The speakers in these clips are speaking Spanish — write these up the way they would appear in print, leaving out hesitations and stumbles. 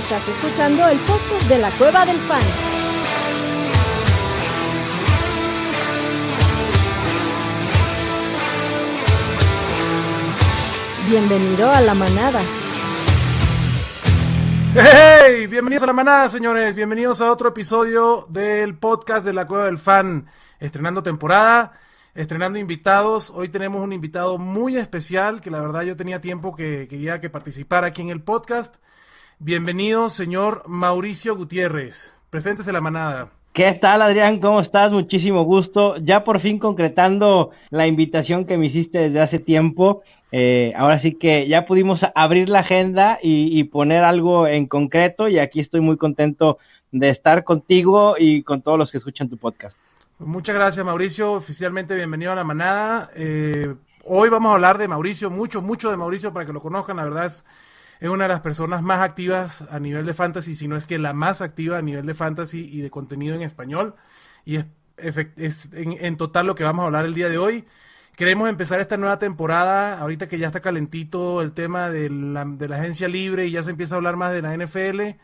Estás escuchando el podcast de la Cueva del Fan. Bienvenido a la manada. ¡Hey! Bienvenidos a la manada, señores. Bienvenidos a otro episodio del podcast de la Cueva del Fan. Estrenando temporada, estrenando invitados. Hoy tenemos un invitado muy especial que la verdad yo tenía tiempo que quería que participara aquí en el podcast. Bienvenido, señor Mauricio Gutiérrez. Preséntese la manada. ¿Qué tal, Adrián? ¿Cómo estás? Muchísimo gusto. Ya por fin concretando la invitación que me hiciste desde hace tiempo. Ahora sí que ya pudimos abrir la agenda y poner algo en concreto, y aquí estoy muy contento de estar contigo y con todos los que escuchan tu podcast. Muchas gracias, Mauricio. Oficialmente bienvenido a la manada. Hoy vamos a hablar de Mauricio, mucho de Mauricio para que lo conozcan. La verdad es una de las personas más activas a nivel de fantasy, si no es que la más activa a nivel de fantasy y de contenido en español. Y es en total lo que vamos a hablar el día de hoy. Queremos empezar esta nueva temporada, ahorita que ya está calentito el tema de la agencia libre y ya se empieza a hablar más de la NFL.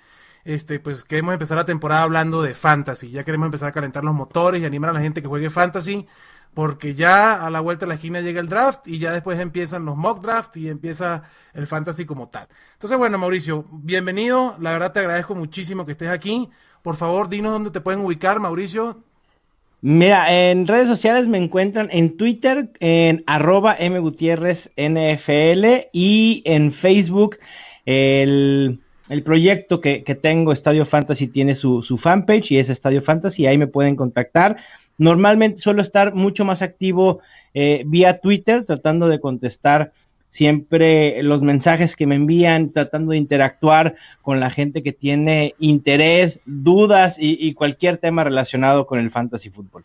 Pues queremos empezar la temporada hablando de fantasy. Ya queremos empezar a calentar los motores y animar a la gente que juegue fantasy, porque ya a la vuelta de la esquina llega el draft y ya después empiezan los mock draft y empieza el fantasy como tal. Entonces, bueno, Mauricio, bienvenido. La verdad te agradezco muchísimo que estés aquí. Por favor, dinos dónde te pueden ubicar, Mauricio. Mira, en redes sociales me encuentran en Twitter en @mgutierreznfl, y en Facebook el proyecto que tengo, Estadio Fantasy, tiene su fanpage y es Estadio Fantasy, ahí me pueden contactar. Normalmente suelo estar mucho más activo vía Twitter, tratando de contestar siempre los mensajes que me envían, tratando de interactuar con la gente que tiene interés, dudas y cualquier tema relacionado con el fantasy fútbol.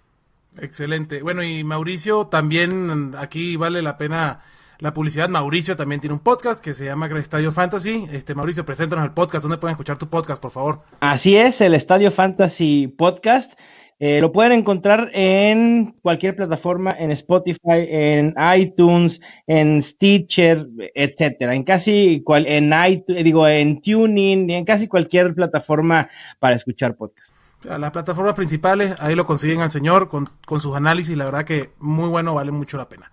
Excelente. Bueno, y Mauricio, también aquí vale la pena la publicidad. Mauricio también tiene un podcast que se llama Estadio Fantasy. Mauricio, preséntanos el podcast. ¿Dónde pueden escuchar tu podcast, por favor? Así es, el Estadio Fantasy Podcast. Lo pueden encontrar en cualquier plataforma, en Spotify, en iTunes, en Stitcher, etcétera. En en TuneIn, y en casi cualquier plataforma para escuchar podcast. Las plataformas principales, ahí lo consiguen al señor con sus análisis. La verdad que muy bueno, vale mucho la pena.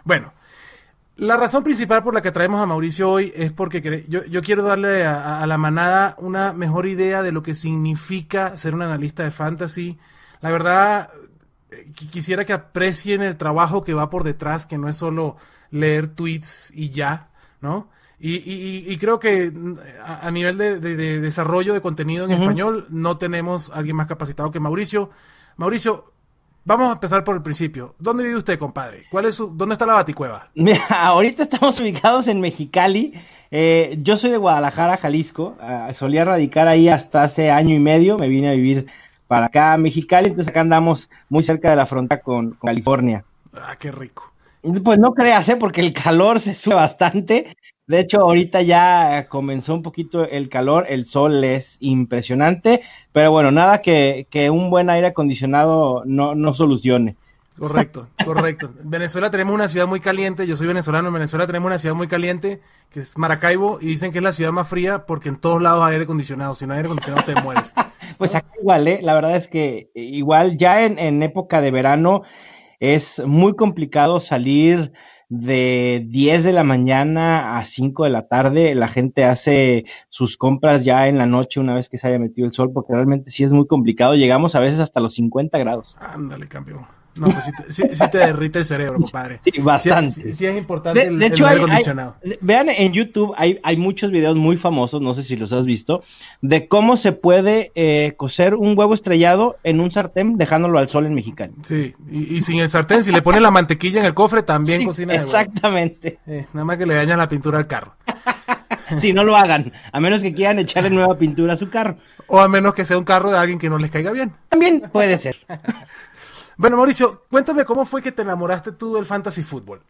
Bueno, la razón principal por la que traemos a Mauricio hoy es porque yo quiero darle a la manada una mejor idea de lo que significa ser un analista de fantasy. La verdad, quisiera que aprecien el trabajo que va por detrás, que no es solo leer tweets y ya, ¿no? Y creo que a nivel de desarrollo de contenido en español no tenemos a alguien más capacitado que Mauricio. Mauricio, vamos a empezar por el principio. ¿Dónde vive usted, compadre? ¿Dónde está la Baticueva? Mira, ahorita estamos ubicados en Mexicali. Yo soy de Guadalajara, Jalisco. Solía radicar ahí hasta hace año y medio. Me vine a vivir para acá a Mexicali, entonces acá andamos muy cerca de la frontera con California. Ah, qué rico. Pues no creas, porque el calor se sube bastante. De hecho, ahorita ya comenzó un poquito el calor, el sol es impresionante, pero bueno, nada que un buen aire acondicionado no solucione. Correcto. En Venezuela tenemos una ciudad muy caliente, yo soy venezolano, en Venezuela tenemos una ciudad muy caliente, que es Maracaibo, y dicen que es la ciudad más fría porque en todos lados hay aire acondicionado, si no hay aire acondicionado te mueres. Pues acá igual, la verdad es que igual ya en época de verano es muy complicado salir de 10 de la mañana a 5 de la tarde. La gente hace sus compras ya en la noche una vez que se haya metido el sol, porque realmente sí es muy complicado. Llegamos a veces hasta los 50 grados. Ándale, campeón. No, pues sí te derrite el cerebro, compadre. Sí, bastante. Sí es importante de hecho, el aire acondicionado. Vean, en YouTube hay muchos videos muy famosos, no sé si los has visto, de cómo se puede cocer un huevo estrellado en un sartén dejándolo al sol en Mexicali. Sí, y sin el sartén, si le pones la mantequilla en el cofre, también sí, cocina. Exactamente. Nada más que le dañas la pintura al carro. Sí, no lo hagan, a menos que quieran echarle nueva pintura a su carro. O a menos que sea un carro de alguien que no les caiga bien. También puede ser. Bueno, Mauricio, cuéntame cómo fue que te enamoraste tú del fantasy fútbol.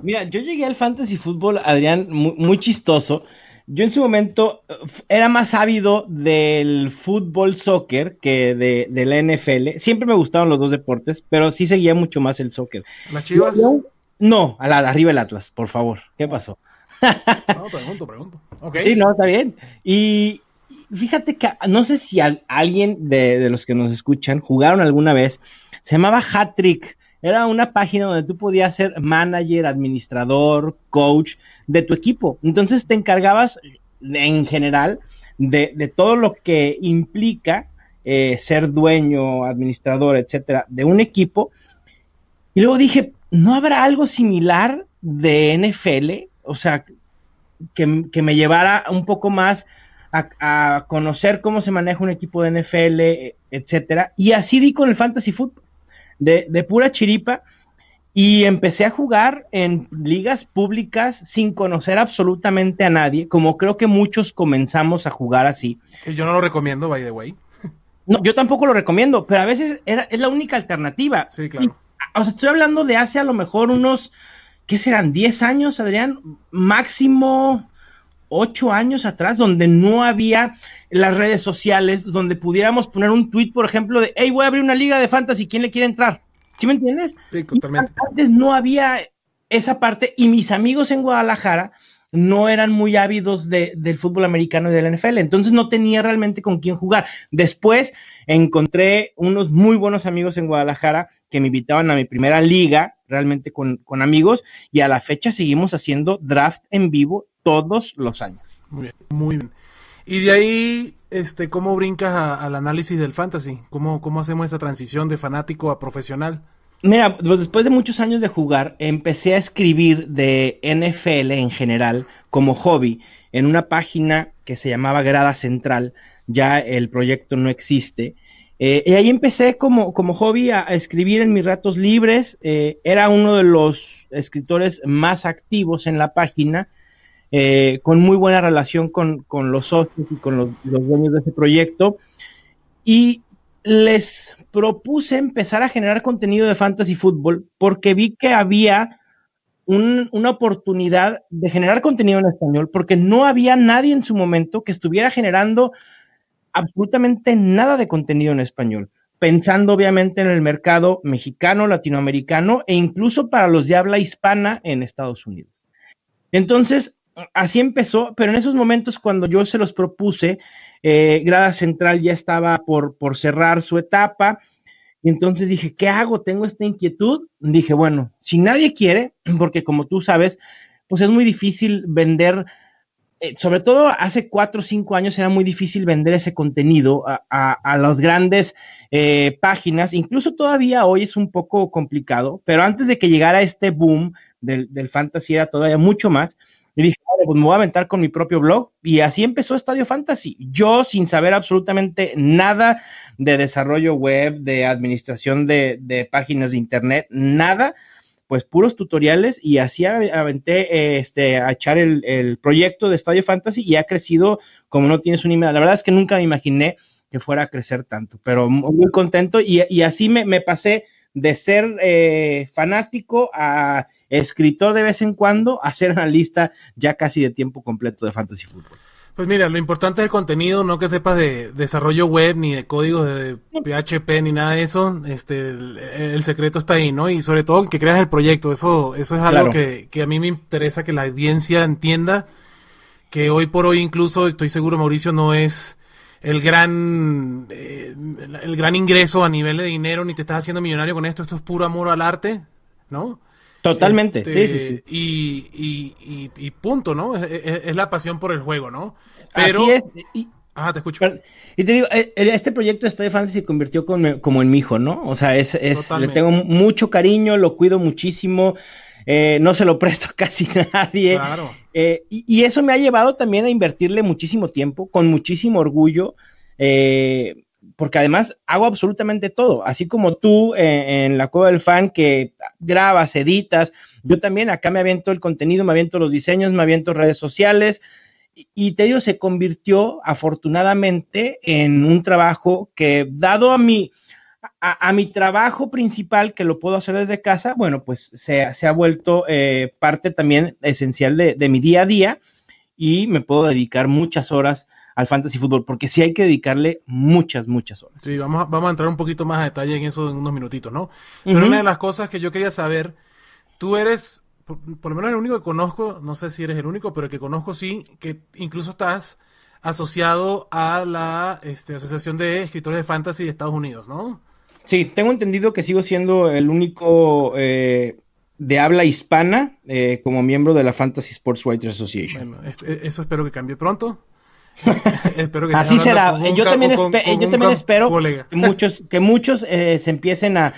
Mira, yo llegué al fantasy fútbol, Adrián, muy chistoso. Yo en su momento era más ávido del fútbol soccer que de la NFL. Siempre me gustaron los dos deportes, pero sí seguía mucho más el soccer. ¿Las Chivas? No, arriba el Atlas, por favor. ¿Qué pasó? No, pregunto. Okay. Sí, no, está bien. Y fíjate que no sé si alguien de los que nos escuchan jugaron alguna vez, se llamaba Hat Trick. Era una página donde tú podías ser manager, administrador, coach de tu equipo. Entonces te encargabas en general de todo lo que implica ser dueño, administrador, etcétera, de un equipo. Y luego dije, ¿no habrá algo similar de NFL? O sea, que me llevara un poco más a conocer cómo se maneja un equipo de NFL, etcétera. Y así di con el fantasy football, de pura chiripa, y empecé a jugar en ligas públicas sin conocer absolutamente a nadie, como creo que muchos comenzamos a jugar así. Que yo no lo recomiendo, by the way. No, yo tampoco lo recomiendo, pero a veces es la única alternativa. Sí, claro. O sea, estoy hablando de hace a lo mejor unos, ¿qué serán? 10 años, Adrián, máximo 8 años atrás, donde no había las redes sociales, donde pudiéramos poner un tweet, por ejemplo, de, hey, voy a abrir una liga de fantasy, ¿quién le quiere entrar? ¿Sí me entiendes? Sí, totalmente. Y antes no había esa parte, y mis amigos en Guadalajara no eran muy ávidos del fútbol americano y del NFL, entonces no tenía realmente con quién jugar. Después encontré unos muy buenos amigos en Guadalajara que me invitaban a mi primera liga, realmente con amigos, y a la fecha seguimos haciendo draft en vivo todos los años. Muy bien, muy bien. Y de ahí, ¿cómo brincas al análisis del fantasy? ¿Cómo hacemos esa transición de fanático a profesional? Mira, pues después de muchos años de jugar, empecé a escribir de NFL en general como hobby en una página que se llamaba Grada Central. Ya el proyecto no existe. Y ahí empecé como hobby a escribir en mis ratos libres. Era uno de los escritores más activos en la página, con muy buena relación con los socios y con los dueños de ese proyecto. Y les propuse empezar a generar contenido de fantasy fútbol porque vi que había una oportunidad de generar contenido en español, porque no había nadie en su momento que estuviera generando absolutamente nada de contenido en español, pensando obviamente en el mercado mexicano, latinoamericano e incluso para los de habla hispana en Estados Unidos. Entonces, así empezó, pero en esos momentos cuando yo se los propuse, Grada Central ya estaba por cerrar su etapa, y entonces dije, ¿qué hago? Tengo esta inquietud. Dije, bueno, si nadie quiere, porque como tú sabes, pues es muy difícil vender, sobre todo hace 4 o 5 años era muy difícil vender ese contenido a las grandes páginas, incluso todavía hoy es un poco complicado, pero antes de que llegara este boom del fantasy era todavía mucho más. Y dije, vale, pues me voy a aventar con mi propio blog, y así empezó Estadio Fantasy. Yo sin saber absolutamente nada de desarrollo web, de administración de páginas de internet, nada, pues puros tutoriales, y así aventé a echar el proyecto de Estadio Fantasy, y ha crecido como no tienes una idea. La verdad es que nunca me imaginé que fuera a crecer tanto, pero muy contento, y así me pasé de ser fanático a escritor de vez en cuando, a ser analista ya casi de tiempo completo de fantasy fútbol. Pues mira, lo importante es el contenido, no que sepas de desarrollo web, ni de códigos de PHP, ni nada de eso. El secreto está ahí, ¿no? Y sobre todo que creas el proyecto. Eso es algo que a mí me interesa que la audiencia entienda, que hoy por hoy incluso, estoy seguro, Mauricio, no es el gran ingreso a nivel de dinero, ni te estás haciendo millonario con esto. Esto es puro amor al arte, ¿no? Totalmente, sí. Y punto, ¿no? Es la pasión por el juego, ¿no? Pero, así es. Ajá, te escucho. Y te digo, este proyecto de Estadio Fantasy se convirtió como en mi hijo, ¿no? O sea, le tengo mucho cariño, lo cuido muchísimo, no se lo presto a casi nadie. Claro. Y eso me ha llevado también a invertirle muchísimo tiempo, con muchísimo orgullo, porque además hago absolutamente todo, así como tú en la Cueva del Fan, que grabas, editas, yo también acá me aviento el contenido, me aviento los diseños, me aviento redes sociales, y te digo, se convirtió afortunadamente en un trabajo que, dado a mi trabajo principal, que lo puedo hacer desde casa, bueno, pues se ha vuelto parte también esencial de mi día a día, y me puedo dedicar muchas horas al fantasy fútbol, porque sí hay que dedicarle muchas horas. Sí, vamos a entrar un poquito más a detalle en eso en unos minutitos, ¿no? Pero una de las cosas que yo quería saber, tú eres, por lo menos el único que conozco, no sé si eres el único, pero el que conozco sí, que incluso estás asociado a la Asociación de Escritores de Fantasy de Estados Unidos, ¿no? Sí, tengo entendido que sigo siendo el único de habla hispana como miembro de la Fantasy Sports Writers Association. Bueno, eso espero que cambie pronto. Espero que Así será. Yo también espero colega. que muchos se empiecen a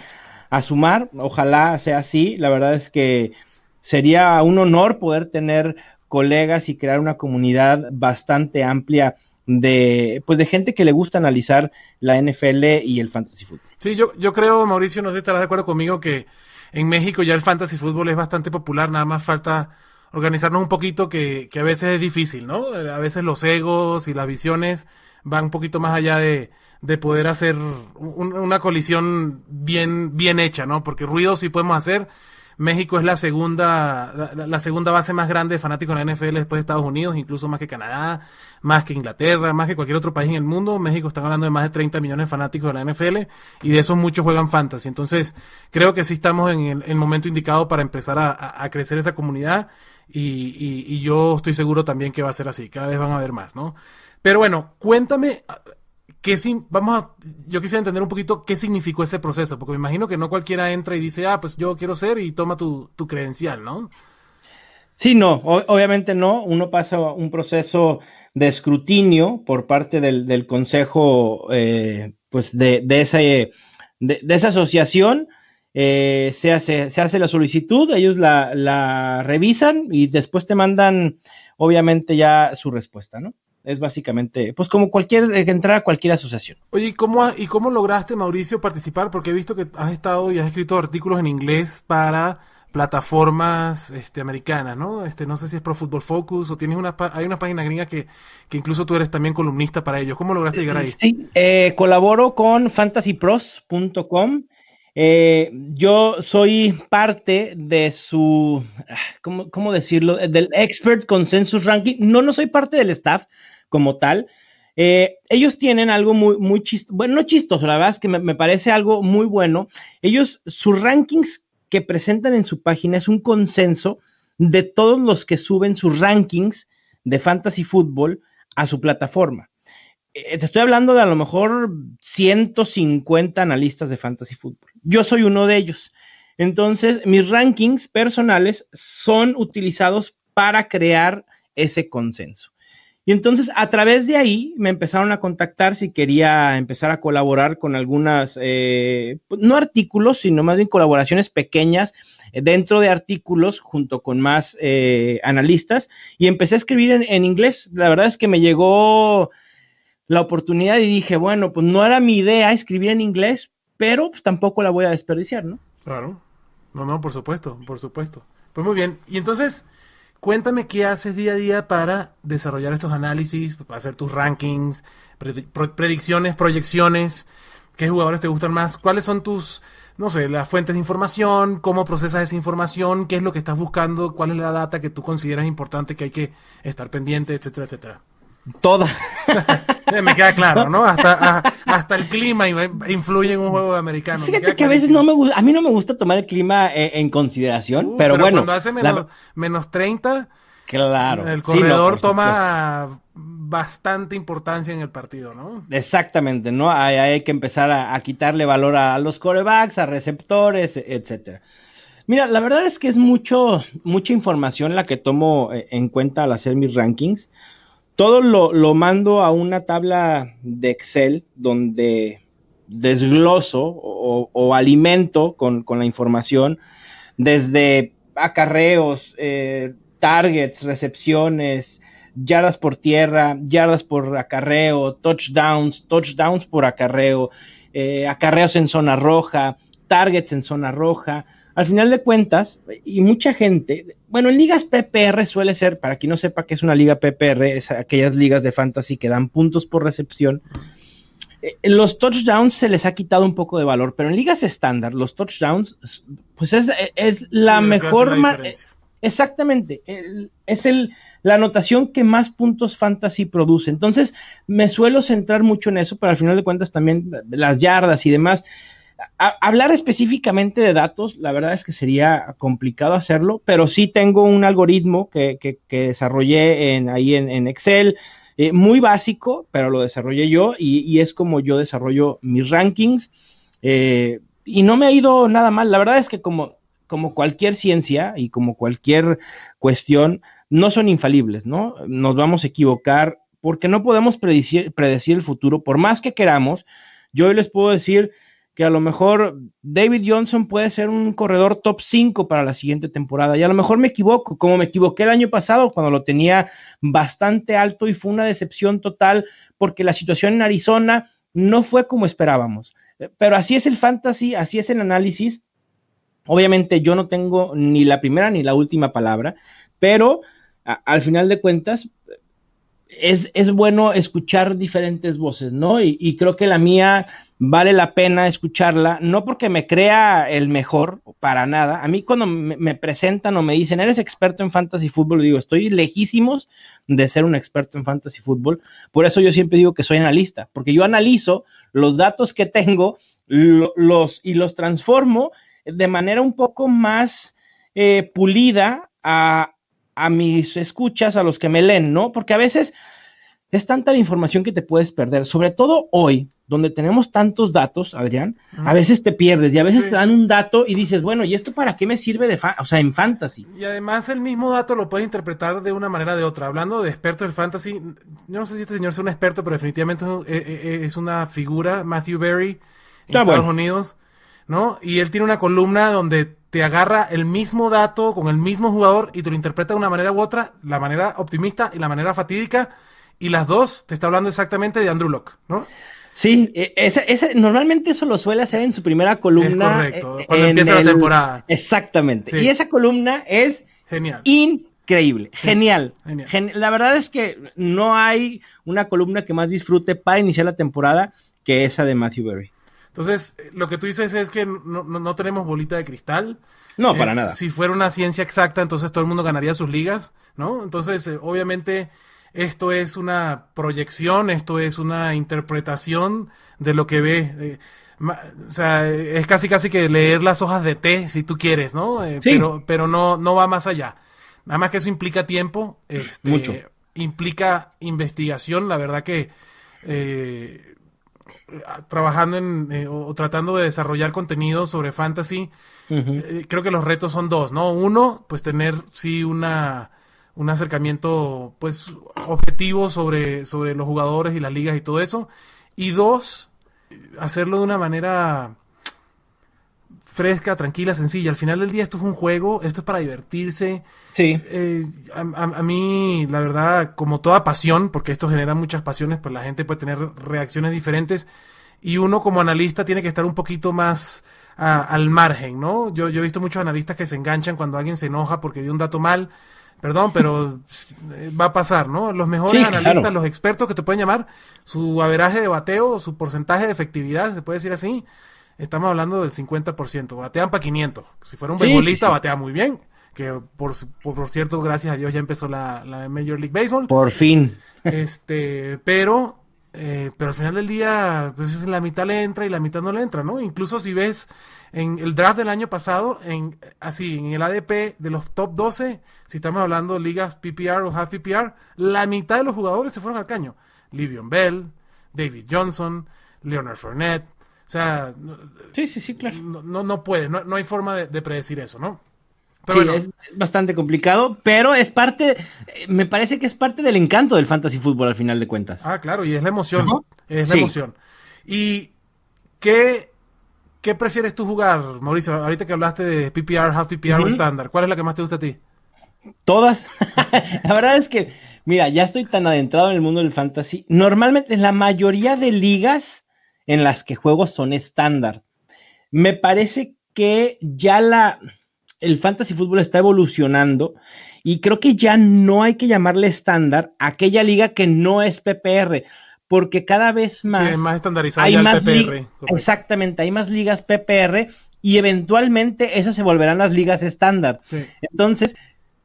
sumar. Ojalá sea así. La verdad es que sería un honor poder tener colegas y crear una comunidad bastante amplia de gente que le gusta analizar la NFL y el fantasy fútbol. Sí, yo creo, Mauricio, no sé si estarás de acuerdo conmigo, que en México ya el fantasy fútbol es bastante popular, nada más falta organizarnos un poquito, que a veces es difícil, ¿no? A veces los egos y las visiones van un poquito más allá de poder hacer una colisión bien hecha, ¿no? Porque ruido sí podemos hacer. México es la segunda base más grande de fanáticos en la NFL después de Estados Unidos, incluso más que Canadá, más que Inglaterra, más que cualquier otro país en el mundo. México está hablando de más de 30 millones de fanáticos de la NFL y de esos muchos juegan fantasy. Entonces, creo que sí estamos en el momento indicado para empezar a crecer esa comunidad y yo estoy seguro también que va a ser así. Cada vez van a haber más, ¿no? Pero bueno, cuéntame... yo quisiera entender un poquito qué significó ese proceso, porque me imagino que no cualquiera entra y dice, pues yo quiero ser, y toma tu credencial, ¿no? Sí, no, obviamente no. Uno pasa un proceso de escrutinio por parte del consejo, pues de esa asociación. Se hace la solicitud, ellos la revisan y después te mandan, obviamente, ya su respuesta, ¿no? Es básicamente, pues como entrar a cualquier asociación. Oye, ¿y cómo lograste, Mauricio, participar? Porque he visto que has estado y has escrito artículos en inglés para plataformas americanas, ¿no? No sé si es Pro Football Focus o hay una página gringa que incluso tú eres también columnista para ellos. ¿Cómo lograste llegar ahí? Sí, colaboro con fantasypros.com. Yo soy parte de su, ¿cómo decirlo? Del Expert Consensus Ranking. No soy parte del staff como tal. Ellos tienen algo muy chistoso, bueno, no chistoso, la verdad es que me parece algo muy bueno. Sus rankings que presentan en su página es un consenso de todos los que suben sus rankings de fantasy fútbol a su plataforma. Te estoy hablando de a lo mejor 150 analistas de fantasy fútbol. Yo soy uno de ellos. Entonces, mis rankings personales son utilizados para crear ese consenso. Y entonces, a través de ahí, me empezaron a contactar si quería empezar a colaborar con algunas, no artículos, sino más bien colaboraciones pequeñas dentro de artículos junto con más analistas. Y empecé a escribir en inglés. La verdad es que me llegó la oportunidad y dije, bueno, pues no era mi idea escribir en inglés, pero pues tampoco la voy a desperdiciar, ¿no? Claro. No, por supuesto. Pues muy bien. Y entonces, cuéntame qué haces día a día para desarrollar estos análisis, para hacer tus rankings, predicciones, proyecciones, qué jugadores te gustan más, cuáles son tus, no sé, las fuentes de información, cómo procesas esa información, qué es lo que estás buscando, cuál es la data que tú consideras importante que hay que estar pendiente, etcétera, etcétera. Toda. Me queda claro, ¿no? Hasta el clima influye en un juego de americano. Fíjate que a veces a mí no me gusta tomar el clima en consideración, pero bueno. Cuando hace menos 30, claro, el corredor toma bastante importancia en el partido, ¿no? Exactamente, ¿no? Hay que empezar a quitarle valor a los quarterbacks, a receptores, etcétera. Mira, la verdad es que es mucha información la que tomo en cuenta al hacer mis rankings. Todo lo mando a una tabla de Excel donde desgloso o alimento con la información desde acarreos, targets, recepciones, yardas por tierra, yardas por acarreo, touchdowns por acarreo, acarreos en zona roja, targets en zona roja. Al final de cuentas, y mucha gente, bueno, en ligas PPR suele ser, para quien no sepa qué es una liga PPR, es aquellas ligas de fantasy que dan puntos por recepción. Los touchdowns se les ha quitado un poco de valor, pero en ligas estándar, los touchdowns, pues es la mejor... Exactamente, es la anotación que más puntos fantasy produce. Entonces, me suelo centrar mucho en eso, pero al final de cuentas también las yardas y demás. Hablar específicamente de datos, la verdad es que sería complicado hacerlo, pero sí tengo un algoritmo que desarrollé ahí en Excel, muy básico, pero lo desarrollé yo y es como yo desarrollo mis rankings. Y no me ha ido nada mal. La verdad es que como cualquier ciencia y como cualquier cuestión, no son infalibles, ¿no? Nos vamos a equivocar porque no podemos predecir el futuro, por más que queramos. Yo hoy les puedo decir que a lo mejor David Johnson puede ser un corredor top 5 para la siguiente temporada, y a lo mejor me equivoco, como me equivoqué el año pasado cuando lo tenía bastante alto y fue una decepción total porque la situación en Arizona no fue como esperábamos. Pero así es el fantasy, así es el análisis. Obviamente yo no tengo ni la primera ni la última palabra, pero al final de cuentas es bueno escuchar diferentes voces, ¿no? Y creo que la mía vale la pena escucharla, no porque me crea el mejor, para nada. A mí cuando me presentan o me dicen, ¿eres experto en fantasy fútbol? Digo, estoy lejísimos de ser un experto en fantasy fútbol. Por eso yo siempre digo que soy analista, porque yo analizo los datos que tengo los transformo de manera un poco más pulida a mis escuchas, a los que me leen, ¿no? Porque a veces es tanta la información que te puedes perder, sobre todo hoy, donde tenemos tantos datos, Adrián, a veces te pierdes y a veces te dan un dato y dices, bueno, ¿y esto para qué me sirve en fantasy? Y además el mismo dato lo puedes interpretar de una manera o de otra. Hablando de expertos del fantasy, yo no sé si este señor es un experto, pero definitivamente es una figura, Matthew Berry, en Estados Unidos, ¿no? Y él tiene una columna donde te agarra el mismo dato con el mismo jugador y te lo interpreta de una manera u otra, la manera optimista y la manera fatídica, y las dos te está hablando exactamente de Andrew Luck, ¿no? Sí, normalmente eso lo suele hacer en su primera columna. Es correcto, cuando empieza la temporada. Exactamente, sí. Y esa columna es genial. Increíble, sí. Genial. Genial. La verdad es que no hay una columna que más disfrute para iniciar la temporada que esa de Matthew Berry. Entonces, lo que tú dices es que no tenemos bolita de cristal. No, para nada. Si fuera una ciencia exacta, entonces todo el mundo ganaría sus ligas, ¿no? Entonces, obviamente, esto es una proyección, esto es una interpretación de lo que ve. O sea, es casi que leer las hojas de té, si tú quieres, ¿no? Sí. Pero no va más allá. Nada más que eso implica tiempo. Mucho. Implica investigación, la verdad que... trabajando o tratando de desarrollar contenido sobre fantasy, creo que los retos son dos, ¿no? Uno, pues tener sí un acercamiento pues objetivo sobre los jugadores y las ligas y todo eso, y dos, hacerlo de una manera fresca, tranquila, sencilla. Al final del día esto es un juego, esto es para divertirse. Sí. A mí, la verdad, como toda pasión, porque esto genera muchas pasiones, pues la gente puede tener reacciones diferentes y uno como analista tiene que estar un poquito más al margen, ¿no? Yo he visto muchos analistas que se enganchan cuando alguien se enoja porque dio un dato mal. Perdón, pero va a pasar, ¿no? Los mejores analistas, claro. Los expertos que te pueden llamar, su averaje de bateo, su porcentaje de efectividad, se puede decir así, estamos hablando del 50%, batean para 500. Si fuera un beisbolista, batea muy bien, que por cierto, gracias a Dios ya empezó la Major League Baseball. Por fin. Pero al final del día, pues la mitad le entra y la mitad no le entra, ¿no? Incluso si ves en el draft del año pasado, en el ADP de los top 12, si estamos hablando de ligas PPR o half PPR, la mitad de los jugadores se fueron al caño. Le'Veon Bell, David Johnson, Leonard Fournette. O sea, sí, claro. No puede, no hay forma de predecir eso, ¿no? Pero sí, bueno, es bastante complicado, pero es parte, me parece que es parte del encanto del fantasy fútbol al final de cuentas. Ah, claro, y es la emoción, la emoción. ¿Y qué prefieres tú jugar, Mauricio? Ahorita que hablaste de PPR, half PPR o estándar, ¿cuál es la que más te gusta a ti? Todas. La verdad es que, mira, ya estoy tan adentrado en el mundo del fantasy. Normalmente la mayoría de ligas en las que juego son estándar. Me parece que ya el fantasy fútbol está evolucionando y creo que ya no hay que llamarle estándar a aquella liga que no es PPR, porque cada vez más, sí, más estandarizada hay más PPR. Exactamente, hay más ligas PPR y eventualmente esas se volverán las ligas estándar. Sí. Entonces,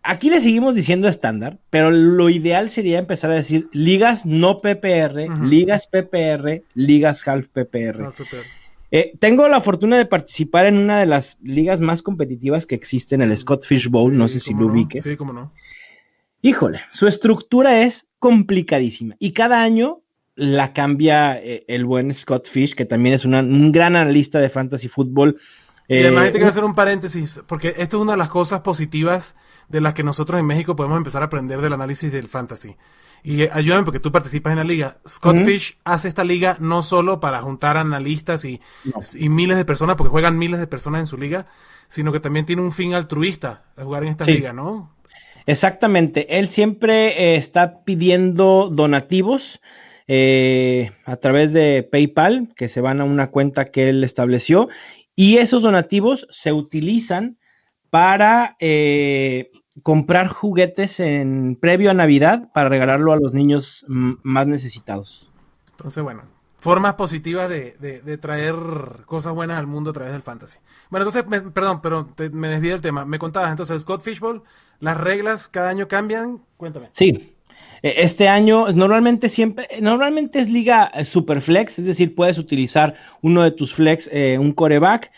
aquí le seguimos diciendo estándar, pero lo ideal sería empezar a decir ligas no PPR, ligas PPR, ligas half PPR. No, PPR. Tengo la fortuna de participar en una de las ligas más competitivas que existen, el Scott Fish Bowl, no sé si lo ubiques. Sí, cómo no. Híjole, su estructura es complicadísima y cada año la cambia el buen Scott Fish, que también es un gran analista de fantasy fútbol. Y además te quiero hacer un paréntesis, porque esto es una de las cosas positivas de las que nosotros en México podemos empezar a aprender del análisis del fantasy. Y ayúdame porque tú participas en la liga. Scott Fish hace esta liga no solo para juntar analistas y miles de personas, porque juegan miles de personas en su liga, sino que también tiene un fin altruista a jugar en esta liga, ¿no? Exactamente. Él siempre está pidiendo donativos a través de PayPal, que se van a una cuenta que él estableció, y esos donativos se utilizan para comprar juguetes previo a Navidad para regalarlo a los niños más necesitados. Entonces, bueno, formas positivas de traer cosas buenas al mundo a través del fantasy. Bueno, entonces, perdón, pero me desvié del tema. Me contabas, entonces, el Scott Fishbowl, las reglas cada año cambian. Cuéntame. Sí. Este año normalmente es liga superflex, es decir, puedes utilizar uno de tus flex, un quarterback.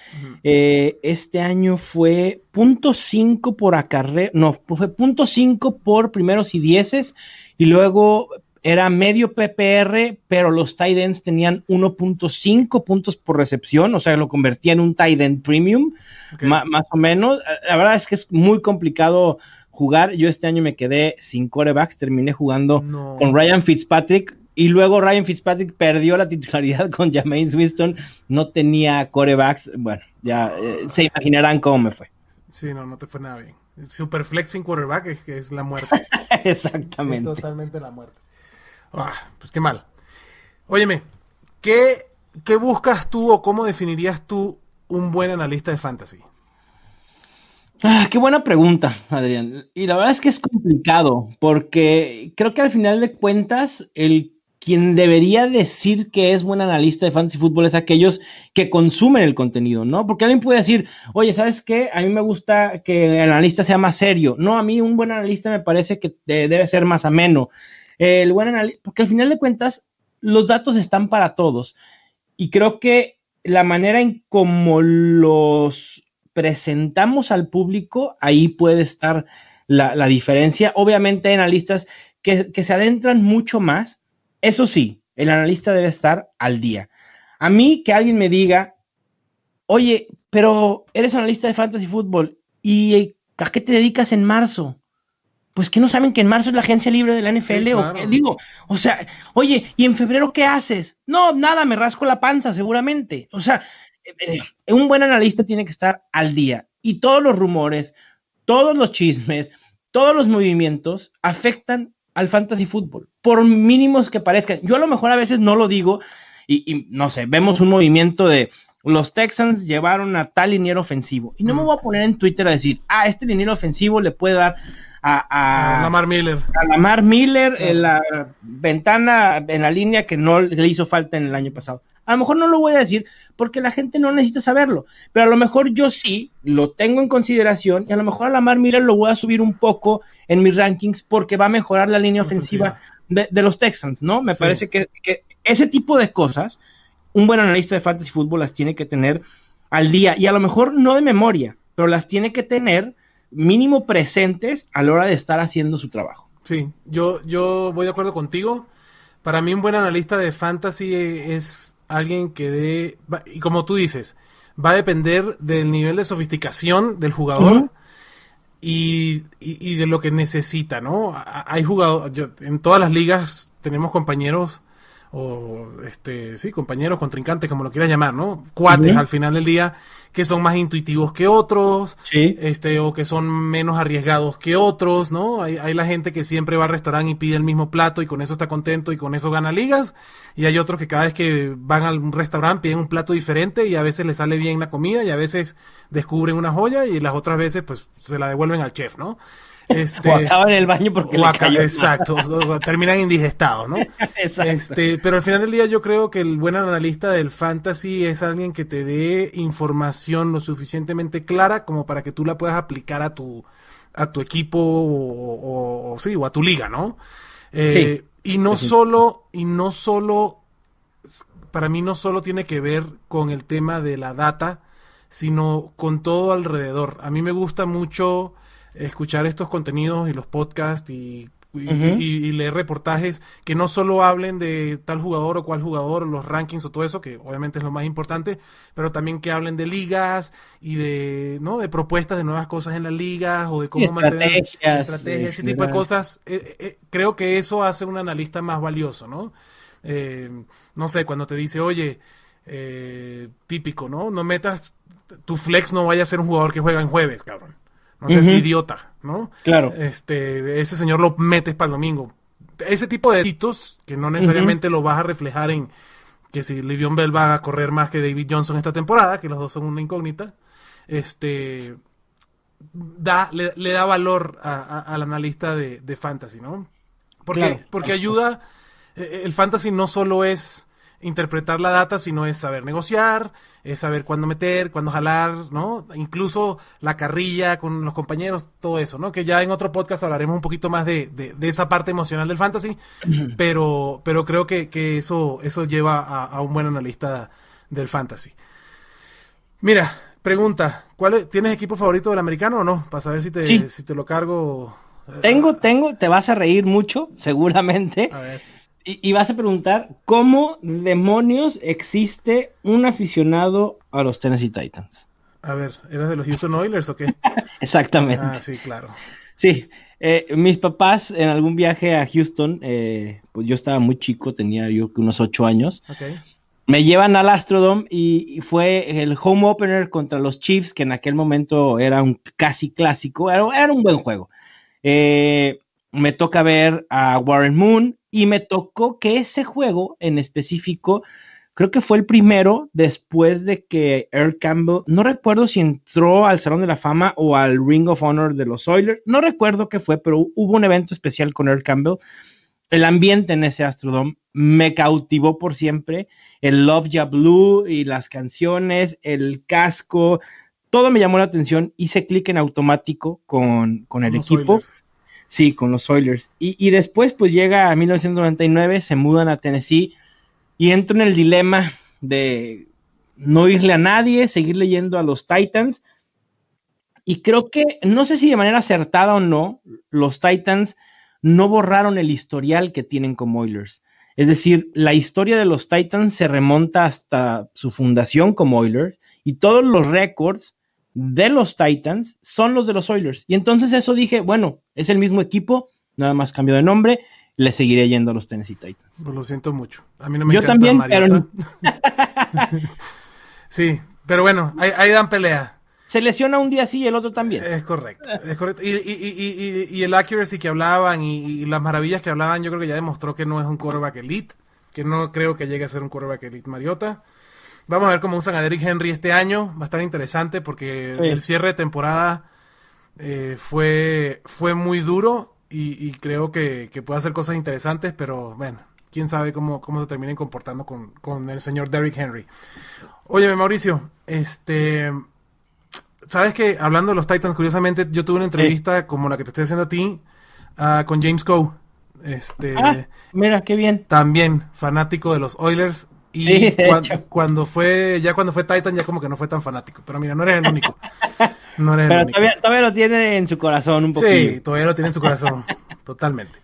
Este año fue 0.5 por acarreo, no, fue 0.5 por primeros y dieces, y luego era medio PPR, pero los tight ends tenían 1.5 puntos por recepción, o sea, lo convertía en un tight end premium, más o menos. La verdad es que es muy complicado jugar. Yo este año me quedé sin quarterbacks, terminé jugando con Ryan Fitzpatrick, y luego Ryan Fitzpatrick perdió la titularidad con Jameis Winston, no tenía quarterbacks. Bueno, ya se imaginarán cómo me fue. Sí, no te fue nada bien. Superflex sin quarterback es la muerte. Exactamente. Es totalmente la muerte. Pues qué mal. Óyeme, ¿qué buscas tú o cómo definirías tú un buen analista de fantasy? Qué buena pregunta, Adrián. Y la verdad es que es complicado, porque creo que al final de cuentas, quien debería decir que es buen analista de fantasy fútbol es aquellos que consumen el contenido, ¿no? Porque alguien puede decir, oye, ¿sabes qué? A mí me gusta que el analista sea más serio. No, a mí un buen analista me parece que debe ser más ameno. El buen analista, porque al final de cuentas, los datos están para todos. Y creo que la manera en cómo los presentamos al público, ahí puede estar la diferencia. Obviamente hay analistas que se adentran mucho más. Eso sí, el analista debe estar al día. A mí que alguien me diga, oye, pero eres analista de fantasy fútbol, ¿y a qué te dedicas en marzo? Pues que no saben que en marzo es la agencia libre de la NFL, sí, claro. O sea, oye, ¿y en febrero qué haces? No, nada, me rasco la panza seguramente. O sea, un buen analista tiene que estar al día, y todos los rumores, todos los chismes, todos los movimientos afectan al fantasy fútbol, por mínimos que parezcan. Yo a lo mejor a veces no lo digo y no sé, vemos un movimiento de los Texans llevaron a tal liniero ofensivo, y no me voy a poner en Twitter a decir, este liniero ofensivo le puede dar a Lamar Miller. A Lamar Miller en la ventana, en la línea que no le hizo falta en el año pasado. A lo mejor no lo voy a decir porque la gente no necesita saberlo, pero a lo mejor yo sí lo tengo en consideración, y a lo mejor a Lamar Miller lo voy a subir un poco en mis rankings porque va a mejorar la línea ofensiva de los Texans, ¿no? Me parece que ese tipo de cosas, un buen analista de fantasy fútbol las tiene que tener al día, y a lo mejor no de memoria, pero las tiene que tener mínimo presentes a la hora de estar haciendo su trabajo. Sí, yo voy de acuerdo contigo. Para mí un buen analista de fantasy es alguien que y como tú dices, va a depender del nivel de sofisticación del jugador y de lo que necesita, ¿no? Hay jugadores, en todas las ligas tenemos compañeros compañeros, contrincantes, como lo quieras llamar, ¿no? Cuates al final del día, que son más intuitivos que otros, o que son menos arriesgados que otros, ¿no? Hay la gente que siempre va al restaurante y pide el mismo plato y con eso está contento y con eso gana ligas, y hay otros que cada vez que van a un restaurante piden un plato diferente y a veces les sale bien la comida y a veces descubren una joya y las otras veces pues se la devuelven al chef, ¿no? O acaban en el baño porque le cayó. Exacto, terminan indigestados, ¿no? Exacto. Pero al final del día yo creo que el buen analista del fantasy es alguien que te dé información lo suficientemente clara como para que tú la puedas aplicar a tu equipo o a tu liga, ¿no? Y no solo, para mí no solo tiene que ver con el tema de la data, sino con todo alrededor. A mí me gusta mucho escuchar estos contenidos y los podcasts y leer reportajes que no solo hablen de tal jugador o cual jugador, los rankings o todo eso, que obviamente es lo más importante, pero también que hablen de ligas y de, ¿no?, de propuestas de nuevas cosas en las ligas o de cómo mantener estrategias, ese tipo de cosas. Creo que eso hace un analista más valioso, ¿no? No sé, cuando te dice, oye, típico, ¿no? No metas, tu flex no vaya a ser un jugador que juega en jueves, cabrón. No seas idiota, ¿no? Claro. Ese señor lo metes para el domingo. Ese tipo de hitos que no necesariamente lo vas a reflejar en que si Le'Veon Bell va a correr más que David Johnson esta temporada, que los dos son una incógnita, le da valor al analista de fantasy, ¿no? Porque ayuda, el fantasy no solo es interpretar la data, sino es saber negociar, es saber cuándo meter, cuándo jalar, ¿no? Incluso la carrilla con los compañeros, todo eso, ¿no? Que ya en otro podcast hablaremos un poquito más de esa parte emocional del fantasy, pero creo que eso lleva a un buen analista del fantasy. Mira, pregunta, ¿tienes equipo favorito del americano o no? Para saber si te lo cargo. Tengo, te vas a reír mucho, seguramente. A ver. Y vas a preguntar, ¿cómo demonios existe un aficionado a los Tennessee Titans? A ver, ¿eras de los Houston Oilers o qué? Exactamente. Ah, sí, claro. Sí, mis papás en algún viaje a Houston, pues yo estaba muy chico, tenía yo unos 8 años. Okay. Me llevan al Astrodome y fue el home opener contra los Chiefs, que en aquel momento era un casi clásico, era un buen juego. Me toca ver a Warren Moon y me tocó que ese juego en específico, creo que fue el primero después de que Earl Campbell, no recuerdo si entró al Salón de la Fama o al Ring of Honor de los Oilers, no recuerdo qué fue, pero hubo un evento especial con Earl Campbell. El ambiente en ese Astrodome me cautivó por siempre, el Love Ya Blue y las canciones, el casco, todo me llamó la atención, hice clic en automático con el equipo. Oilers. Sí, con los Oilers. Y después, pues llega a 1999, se mudan a Tennessee y entro en el dilema de no irle a nadie, seguir leyendo a los Titans. Y creo que, no sé si de manera acertada o no, los Titans no borraron el historial que tienen como Oilers. Es decir, la historia de los Titans se remonta hasta su fundación como Oilers y todos los récords de los Titans son los de los Oilers. Y entonces eso dije, bueno, es el mismo equipo, nada más cambio de nombre, le seguiré yendo a los Tennessee Titans. Pues lo siento mucho. A mí no me Yo encanta también, Mariota. Pero... sí, pero bueno, ahí dan pelea. Se lesiona un día sí y el otro también. Es correcto. Y el accuracy que hablaban y las maravillas que hablaban, yo creo que ya demostró que no es un quarterback elite, que no creo que llegue a ser un quarterback elite Mariota. Vamos a ver cómo usan a Derrick Henry este año. Va a estar interesante porque el cierre de temporada fue muy duro y creo que puede hacer cosas interesantes, pero bueno, quién sabe cómo se terminen comportando con el señor Derrick Henry. Óyeme, Mauricio, sabes que hablando de los Titans, curiosamente, yo tuve una entrevista como la que te estoy haciendo a ti con James Coe. Mira, qué bien. También fanático de los Oilers. Y sí, cuando fue Titan ya como que no fue tan fanático. Pero mira, no eres el único. No eres pero el único. Todavía lo tiene en su corazón un poquito. Sí, todavía lo tiene en su corazón. Totalmente.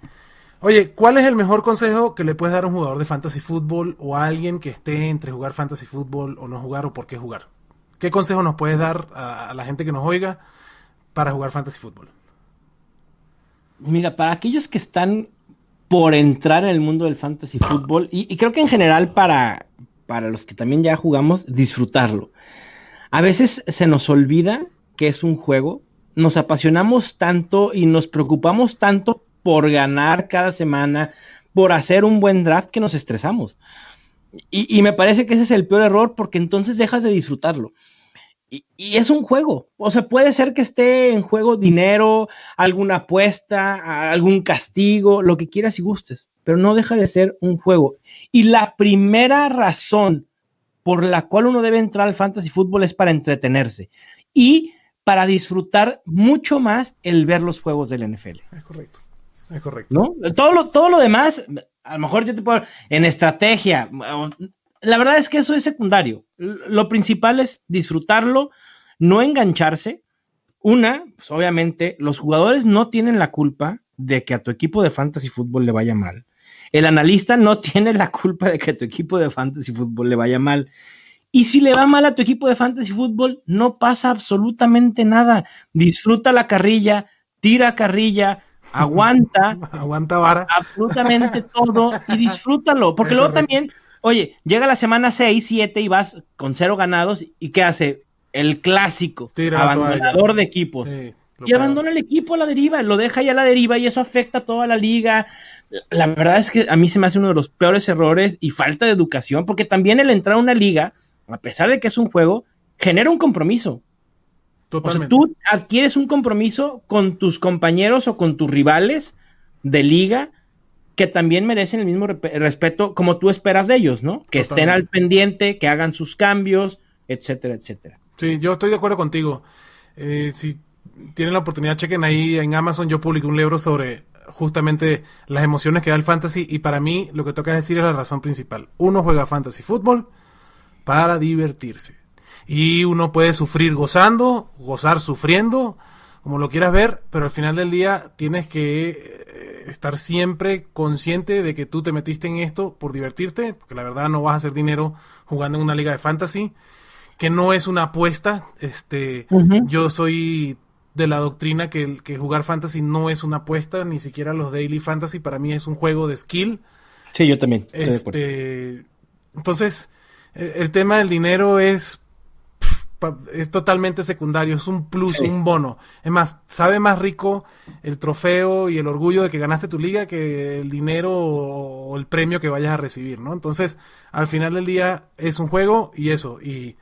Oye, ¿cuál es el mejor consejo que le puedes dar a un jugador de fantasy fútbol o a alguien que esté entre jugar fantasy fútbol o no jugar o por qué jugar? ¿Qué consejo nos puedes dar a la gente que nos oiga para jugar fantasy fútbol? Mira, para aquellos que están por entrar en el mundo del fantasy fútbol, y creo que en general para los que también ya jugamos, disfrutarlo. A veces se nos olvida que es un juego, nos apasionamos tanto y nos preocupamos tanto por ganar cada semana, por hacer un buen draft, que nos estresamos. Y me parece que ese es el peor error, porque entonces dejas de disfrutarlo. Y es un juego, o sea, puede ser que esté en juego dinero, alguna apuesta, algún castigo, lo que quieras y gustes, pero no deja de ser un juego. Y la primera razón por la cual uno debe entrar al fantasy fútbol es para entretenerse y para disfrutar mucho más el ver los juegos del NFL. Es correcto, es correcto. ¿No? Todo lo demás, a lo mejor yo te puedo, en estrategia, la verdad es que eso es secundario. Lo principal es disfrutarlo, no engancharse. pues obviamente, los jugadores no tienen la culpa de que a tu equipo de fantasy fútbol le vaya mal. El analista no tiene la culpa de que a tu equipo de fantasy fútbol le vaya mal. Y si le va mal a tu equipo de fantasy fútbol, no pasa absolutamente nada. Disfruta la carrilla, tira carrilla, aguanta vara, absolutamente todo y disfrútalo. Porque luego también, oye, llega la semana 6, 7 y vas con 0 ganados. ¿Y qué hace? El clásico, abandonador de equipos. Sí, y abandona el equipo a la deriva, lo deja ya a la deriva y eso afecta a toda la liga. La verdad es que a mí se me hace uno de los peores errores y falta de educación, porque también el entrar a una liga, a pesar de que es un juego, genera un compromiso. Totalmente. O sea, tú adquieres un compromiso con tus compañeros o con tus rivales de liga que también merecen el mismo respeto como tú esperas de ellos, ¿no? Que estén al pendiente, que hagan sus cambios, etcétera, etcétera. Sí, yo estoy de acuerdo contigo. Si tienen la oportunidad, chequen ahí en Amazon, yo publiqué un libro sobre justamente las emociones que da el fantasy y para mí lo que toca decir es la razón principal. Uno juega fantasy fútbol para divertirse y uno puede sufrir gozando, gozar sufriendo, como lo quieras ver, pero al final del día tienes que estar siempre consciente de que tú te metiste en esto por divertirte, porque la verdad no vas a hacer dinero jugando en una liga de fantasy, que no es una apuesta. Yo soy de la doctrina que jugar fantasy no es una apuesta, ni siquiera los daily fantasy, para mí es un juego de skill. Sí, yo también. Entonces, el tema del dinero es totalmente secundario, es un plus, un bono. Es más, sabe más rico el trofeo y el orgullo de que ganaste tu liga que el dinero o el premio que vayas a recibir, ¿no? Entonces, al final del día es un juego y eso, y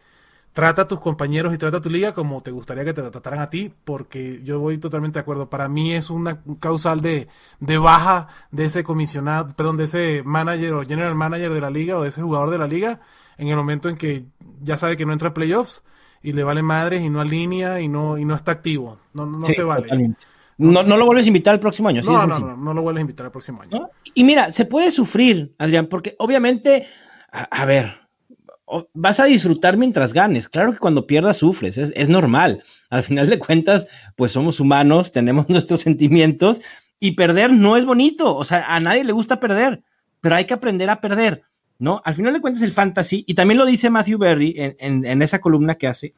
trata a tus compañeros y trata a tu liga como te gustaría que te trataran a ti, porque yo voy totalmente de acuerdo. Para mí es un causal de baja de ese comisionado, perdón, de ese manager o general manager de la liga o de ese jugador de la liga, en el momento en que ya sabe que no entra a playoffs y le vale madres y no alinea y no está activo. No se vale. Totalmente. No lo vuelves a invitar el próximo año. No lo vuelves a invitar el próximo año. ¿No? Y mira, se puede sufrir, Adrián, porque obviamente, a ver, vas a disfrutar mientras ganes. Claro que cuando pierdas sufres, es normal. Al final de cuentas, pues somos humanos, tenemos nuestros sentimientos y perder no es bonito. O sea, a nadie le gusta perder, pero hay que aprender a perder, ¿no? Al final de cuentas el fantasy, y también lo dice Matthew Berry en esa columna que hace,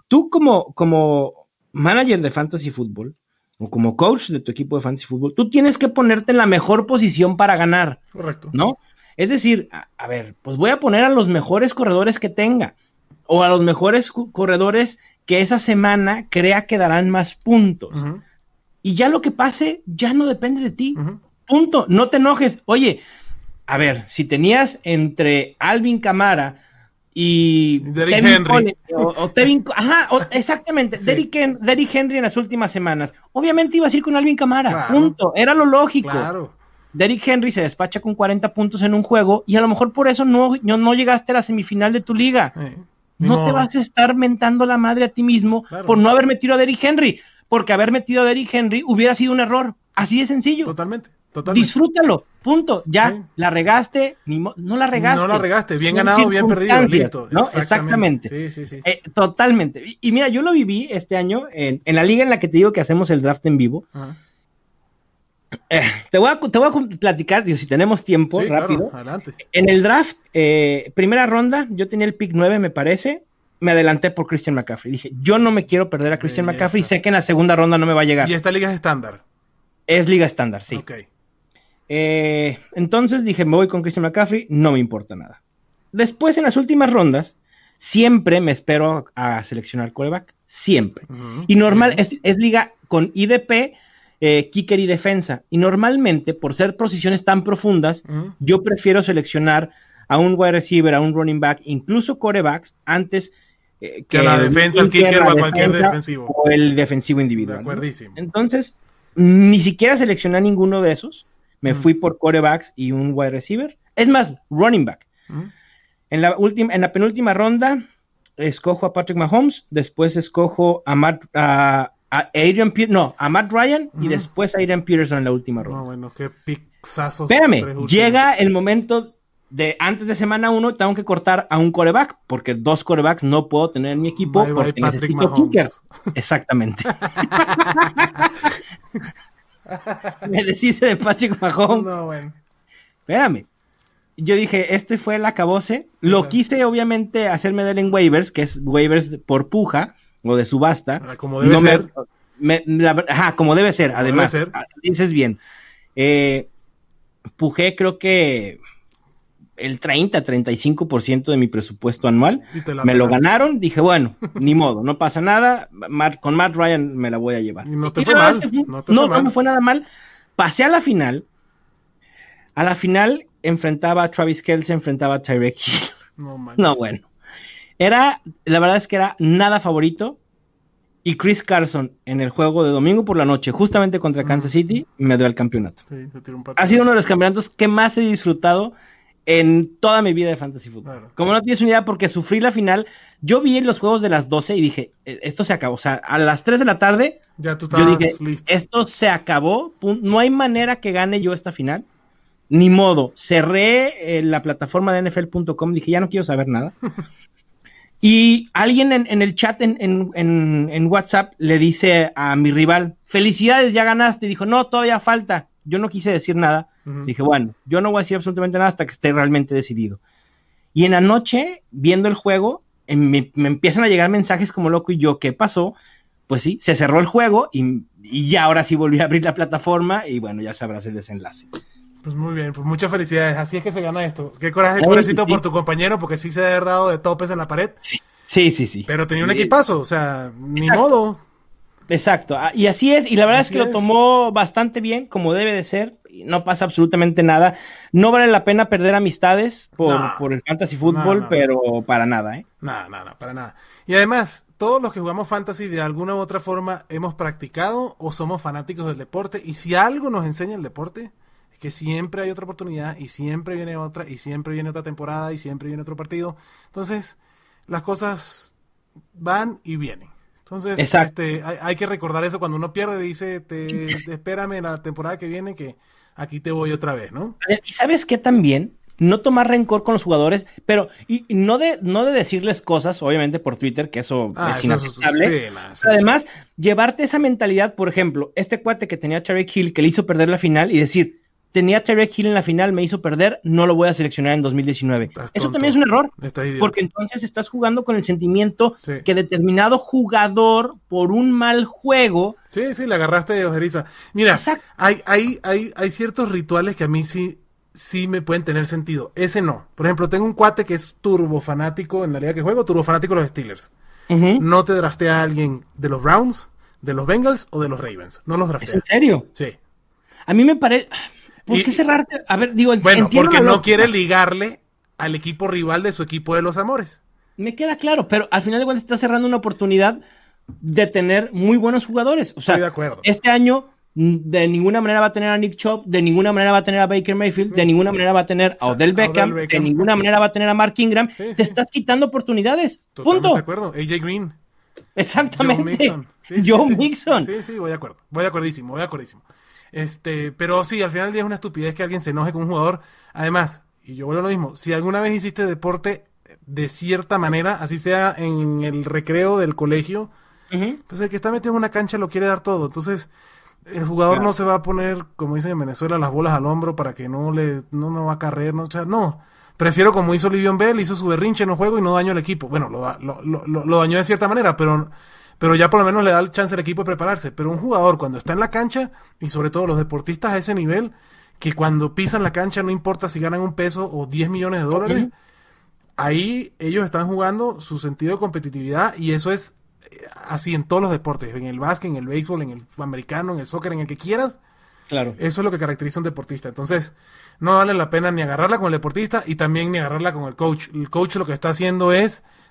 tú como manager de fantasy fútbol o como coach de tu equipo de fantasy fútbol, tú tienes que ponerte en la mejor posición para ganar. Correcto. ¿No? Es decir, a ver, pues voy a poner a los mejores corredores que tenga o a los mejores corredores que esa semana crea que darán más puntos. Uh-huh. Y ya lo que pase ya no depende de ti. Uh-huh. Punto. No te enojes. Oye, a ver, si tenías entre Alvin Kamara y Derrick Henry exactamente, sí. Derrick Henry en las últimas semanas, obviamente ibas a ir con Alvin Kamara, claro. Punto, era lo lógico. Claro. Derrick Henry se despacha con 40 puntos en un juego y a lo mejor por eso no llegaste a la semifinal de tu liga. No te vas a estar mentando la madre a ti mismo, claro, por no haber metido a Derrick Henry, porque haber metido a Derrick Henry hubiera sido un error, así de sencillo. Totalmente. Disfrútalo, punto, ya, sí. La regaste, no la regaste. Bien ganado, bien perdido, listo. ¿No? Exactamente. Sí. Totalmente. Y mira, yo lo viví este año en la liga en la que te digo que hacemos el draft en vivo. Uh-huh. Te voy a platicar, si tenemos tiempo, rápido. Claro, adelante. En el draft, primera ronda, yo tenía el pick 9, me parece, me adelanté por Christian McCaffrey. Dije, yo no me quiero perder a Christian McCaffrey, sé que en la segunda ronda no me va a llegar. ¿Y esta liga es estándar? Es liga estándar, sí. Ok. Entonces dije, me voy con Christian McCaffrey, no me importa nada. Después, en las últimas rondas, siempre me espero a seleccionar quarterback, siempre. Uh-huh. Y normal, es liga con IDP, kicker y defensa. Y normalmente, por ser posiciones tan profundas, uh-huh, yo prefiero seleccionar a un wide receiver, a un running back, incluso quarterbacks, antes que la defensa, el kicker o a cualquier defensivo. O el defensivo individual. De acuerdísimo. ¿No? Entonces, ni siquiera seleccioné ninguno de esos. Me fui por quarterbacks y un wide receiver. Es más, running back. Uh-huh. En la penúltima ronda, escojo a Patrick Mahomes, después escojo a Matt Ryan, uh-huh, y después a Adrian Peterson en la última ronda. No, bueno, qué pizzazos. Espérame, llega el momento antes de semana 1 tengo que cortar a un quarterback, porque 2 quarterbacks no puedo tener en mi equipo Bye, porque Patrick necesito Mahomes. kicker. Exactamente. Me deshice de Patrick Mahomes. No, bueno. Espérame. Yo dije, este fue el acabose. Lo quise, obviamente, hacerme de él en waivers, que es waivers por puja o de subasta. Como debe ser. Como debe ser, Como además. debe ser. Dices bien. Pujé, creo que el 35% de mi presupuesto anual. Me lo ganaron. Dije, bueno, ni modo, no pasa nada. Con Matt Ryan me la voy a llevar. Y no te fue mal. No me fue nada mal. Pasé a la final. A la final enfrentaba a Travis Kelce, enfrentaba a Tyreek Hill. No, bueno. La verdad es que era nada favorito. Y Chris Carson en el juego de domingo por la noche, justamente contra Kansas City, me dio el campeonato. Sí, ha sido uno de los campeonatos que más he disfrutado en toda mi vida de fantasy football. Claro. Como no tienes una idea, porque sufrí la final. Yo vi los juegos de las 12 y dije, esto se acabó. O sea, a las 3 de la tarde, ya tú yo dije, listo. Esto se acabó. No hay manera que gane yo esta final. Ni modo. Cerré la plataforma de NFL.com. Dije, ya no quiero saber nada. Y alguien en el chat en WhatsApp le dice a mi rival, felicidades, ya ganaste. Y dijo, no, todavía falta. Yo no quise decir nada. Dije, bueno, yo no voy a decir absolutamente nada hasta que esté realmente decidido. Y en la noche, viendo el juego, me empiezan a llegar mensajes como loco. Y yo, ¿qué pasó? Pues sí, se cerró el juego y ya ahora sí volví a abrir la plataforma. Y bueno, ya sabrás el desenlace. Pues muy bien, pues muchas felicidades. Así es que se gana esto. Qué coraje, pobrecito, por tu compañero, porque sí se ha dado de topes en la pared. Sí. Pero tenía un equipazo, o sea, ni modo. Exacto, y así es, y la verdad es que lo tomó bastante bien, como debe de ser, no pasa absolutamente nada. No vale la pena perder amistades por el fantasy fútbol, pero para nada, ¿eh? Nada, para nada. Y además, todos los que jugamos fantasy de alguna u otra forma hemos practicado o somos fanáticos del deporte, y si algo nos enseña el deporte, es que siempre hay otra oportunidad, y siempre viene otra, y siempre viene otra temporada, y siempre viene otro partido. Entonces, las cosas van y vienen. Entonces, hay que recordar eso cuando uno pierde, dice, espérame la temporada que viene que aquí te voy otra vez, ¿no? ¿Y sabes qué también? No tomar rencor con los jugadores, pero y no de decirles cosas, obviamente por Twitter, que eso es inaceptable. Además, llevarte esa mentalidad, por ejemplo, este cuate que tenía Tyreek Hill, que le hizo perder la final, y decir, tenía Tyreek Hill en la final, me hizo perder, no lo voy a seleccionar en 2019. Eso también es un error, porque entonces estás jugando con el sentimiento que determinado jugador, por un mal juego... Sí, le agarraste de ojeriza. Mira, hay ciertos rituales que a mí sí me pueden tener sentido. Ese no. Por ejemplo, tengo un cuate que es turbo fanático en la liga que juego, turbo fanático de los Steelers. No te draftea a alguien de los Browns, de los Bengals o de los Ravens. No los draftea. ¿En serio? Sí. A mí me parece... ¿Por qué cerrarte? A ver, digo, bueno, porque no quiere ligarle al equipo rival de su equipo de los amores. Me queda claro, pero al final de cuentas está cerrando una oportunidad de tener muy buenos jugadores. O sea, estoy de acuerdo. Este año de ninguna manera va a tener a Nick Chubb, de ninguna manera va a tener a Baker Mayfield, de ninguna manera va a tener a Odell Beckham, de ninguna manera va a tener a Mark Ingram. Te estás quitando oportunidades. Totalmente Punto. De acuerdo. AJ Green. Exactamente. Joe Mixon. Sí, voy de acuerdo. Voy acordísimo. Pero sí, al final del día es una estupidez que alguien se enoje con un jugador. Además, y yo vuelvo a lo mismo, si alguna vez hiciste deporte de cierta manera, así sea en el recreo del colegio, pues el que está metido en una cancha lo quiere dar todo. Entonces, el jugador no se va a poner, como dicen en Venezuela, las bolas al hombro para que no va a carrer, no, o sea, no. Prefiero, como hizo Le'Veon Bell, hizo su berrinche en el juego y no dañó al equipo. Bueno, lo dañó de cierta manera, pero ya por lo menos le da el chance al equipo de prepararse. Pero un jugador cuando está en la cancha, y sobre todo los deportistas a ese nivel, que cuando pisan la cancha no importa si ganan un peso o 10 millones de dólares, ahí ellos están jugando su sentido de competitividad, y eso es así en todos los deportes, en el básquet, en el béisbol, en el americano, en el soccer, en el que quieras. Claro. Eso es lo que caracteriza a un deportista. Entonces, no vale la pena ni agarrarla con el deportista y también ni agarrarla con el coach. El coach lo que está haciendo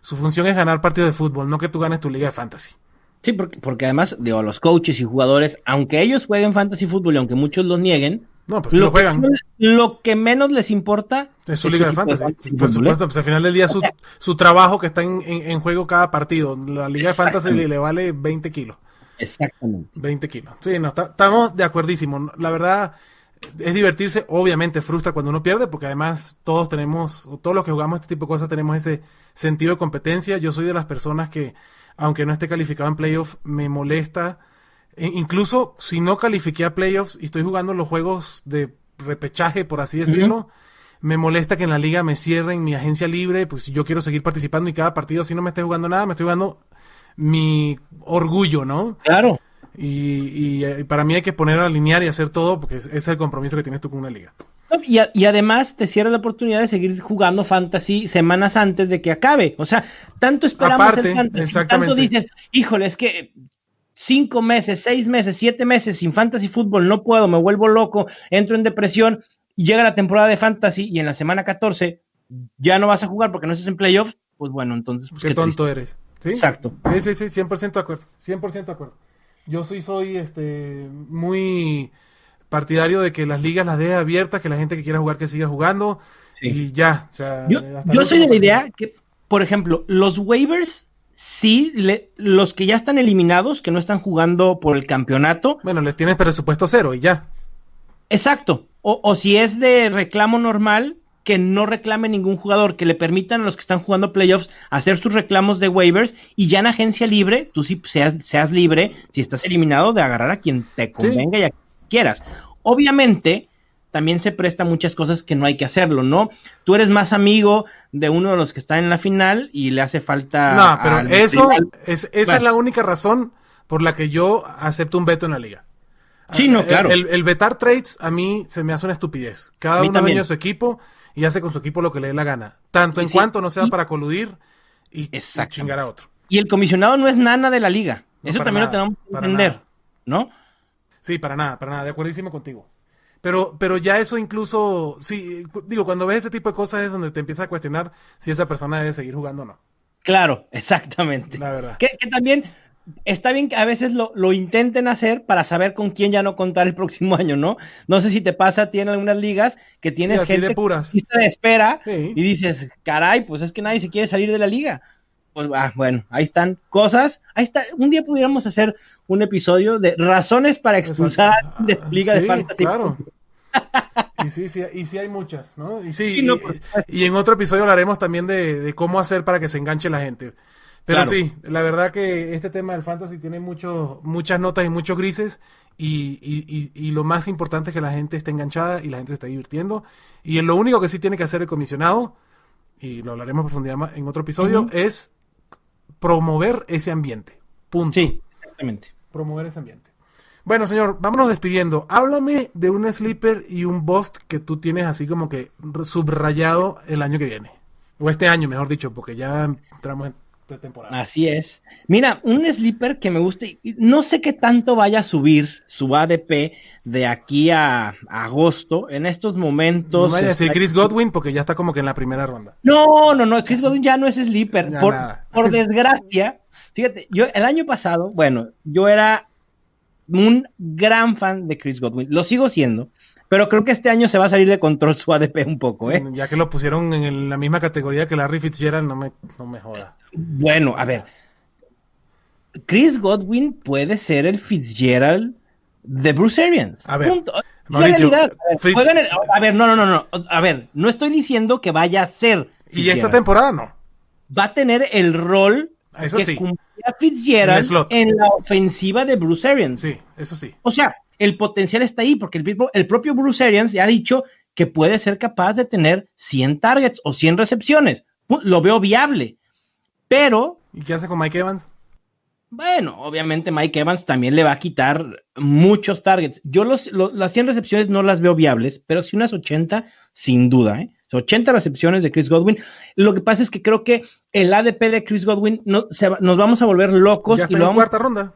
su función es ganar partidos de fútbol, no que tú ganes tu liga de fantasy. Sí, porque además, los coaches y jugadores, aunque ellos jueguen fantasy fútbol y aunque muchos los nieguen, no, pues sí lo juegan. Lo que menos les importa es su liga de fantasy. Por supuesto, pues al final del día su trabajo que está en juego cada partido. La liga de fantasy le vale 20 kilos. Exactamente. 20 kilos. Sí, no, estamos de acuerdísimo. La verdad, es divertirse, obviamente frustra cuando uno pierde, porque además todos los que jugamos este tipo de cosas tenemos ese sentido de competencia. Yo soy de las personas que, aunque no esté calificado en playoffs, me molesta, incluso si no califiqué a playoffs y estoy jugando los juegos de repechaje, por así decirlo, me molesta que en la liga me cierren mi agencia libre, pues si yo quiero seguir participando y cada partido, si no me esté jugando nada, me estoy jugando mi orgullo, ¿no? Claro. Y para mí hay que poner a alinear y hacer todo, porque ese es el compromiso que tienes tú con una liga. Y además te cierra la oportunidad de seguir jugando fantasy semanas antes de que acabe. O sea, tanto esperamos Aparte, el fantasy, exactamente. tanto dices, híjole, es que 5 meses, 6 meses, 7 meses sin fantasy fútbol, no puedo, me vuelvo loco, entro en depresión, y llega la temporada de fantasy y en la semana 14 ya no vas a jugar porque no estás en playoffs, pues bueno, entonces... Pues, qué tonto eres. ¿Sí? Exacto. Sí, 100% de acuerdo, 100% de acuerdo. Yo soy muy partidario de que las ligas las deje abiertas, que la gente que quiera jugar que siga jugando, y ya. O sea, yo soy de la idea que, por ejemplo, los waivers, sí, los que ya están eliminados, que no están jugando por el campeonato. Bueno, les tienes presupuesto 0 y ya. Exacto. O si es de reclamo normal, que no reclame ningún jugador, que le permitan a los que están jugando playoffs hacer sus reclamos de waivers, y ya en agencia libre, tú sí seas libre, si estás eliminado, de agarrar a quien te convenga y a quien quieras. Obviamente, también se presta muchas cosas que no hay que hacerlo, ¿no? Tú eres más amigo de uno de los que está en la final y le hace falta... No, pero esa es la única razón por la que yo acepto un veto en la liga. Sí, no, claro. El vetar trades a mí se me hace una estupidez. Cada uno es dueño de su equipo y hace con su equipo lo que le dé la gana. Tanto en cuanto no sea para coludir y chingar a otro. Y el comisionado no es nana de la liga. No, eso también lo tenemos que entender, ¿no? Sí, para nada, de acuerdísimo contigo. Pero ya eso incluso, sí, digo, cuando ves ese tipo de cosas es donde te empiezas a cuestionar si esa persona debe seguir jugando o no. Claro, exactamente. La verdad. Que también está bien que a veces lo intenten hacer para saber con quién ya no contar el próximo año, ¿no? No sé si te pasa, tiene algunas ligas que tienes gente de puras. de espera y dices, caray, pues es que nadie se quiere salir de la liga. Pues bueno, ahí están cosas. Ahí está. Un día pudiéramos hacer un episodio de razones para expulsar de liga de fantasy. Claro. Y sí hay muchas, ¿no? Y en otro episodio hablaremos también de cómo hacer para que se enganche la gente. Pero claro. Sí, la verdad que este tema del fantasy tiene muchas notas y muchos grises, y lo más importante es que la gente esté enganchada y la gente se esté divirtiendo. Y lo único que sí tiene que hacer el comisionado, y lo hablaremos a profundidad en otro episodio, es promover ese ambiente. Punto. Sí, exactamente. Promover ese ambiente. Bueno, señor, vámonos despidiendo. Háblame de un sleeper y un bust que tú tienes así como que subrayado el año que viene. O este año, mejor dicho, porque ya entramos en temporada. Así es. Mira, un sleeper que me gusta, no sé qué tanto vaya a subir su ADP de aquí a agosto, en estos momentos. No vaya a decir Chris Godwin, porque ya está como que en la primera ronda. No, Chris Godwin ya no es sleeper. Por desgracia, fíjate, yo el año pasado, bueno, yo era un gran fan de Chris Godwin, lo sigo siendo, pero creo que este año se va a salir de control su ADP un poco, ¿eh? Ya que lo pusieron en la misma categoría que Larry Fitzgerald, no me joda. Bueno, a ver, Chris Godwin puede ser el Fitzgerald de Bruce Arians. A ver, punto. Mauricio, a ver, no estoy diciendo que vaya a ser Fitzgerald. Y esta temporada no. Va a tener el rol eso sí, cumplía Fitzgerald en la ofensiva de Bruce Arians. Sí, eso sí. O sea, el potencial está ahí, porque el propio Bruce Arians ya ha dicho que puede ser capaz de tener 100 targets o 100 recepciones. Lo veo viable. Pero... ¿Y qué hace con Mike Evans? Bueno, obviamente Mike Evans también le va a quitar muchos targets. Yo las 100 recepciones no las veo viables, pero sí unas 80, sin duda, ¿eh? 80 recepciones de Chris Godwin. Lo que pasa es que creo que el ADP de Chris Godwin nos vamos a volver locos. Ya está en cuarta ronda.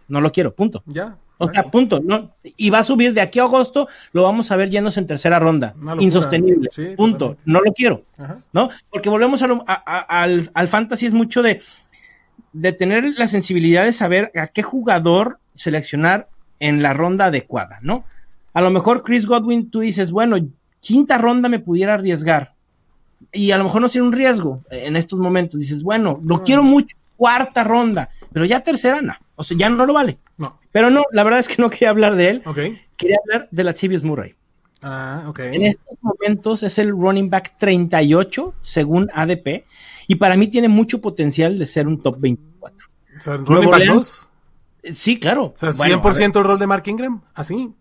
No lo quiero, punto. Ya. O sea, punto. No, y va a subir de aquí a agosto, lo vamos a ver yéndose en tercera ronda. Insostenible. Sí, punto. Totalmente. No lo quiero. Ajá. ¿No? Porque volvemos al fantasy, es mucho de tener la sensibilidad de saber a qué jugador seleccionar en la ronda adecuada, ¿no? A lo mejor Chris Godwin, tú dices, bueno, quinta ronda me pudiera arriesgar, y a lo mejor no sería un riesgo en estos momentos. Dices, bueno, lo quiero mucho, cuarta ronda, pero ya tercera, no. O sea, ya no lo vale. No. Pero no, la verdad es que no quería hablar de él. Ok. Quería hablar de Latavius Murray. Ok. En estos momentos es el running back 38 según ADP y para mí tiene mucho potencial de ser un top 24. O sea, ¿running back 2? Sí, claro. O sea, 100% el rol de Mark Ingram, ¿así?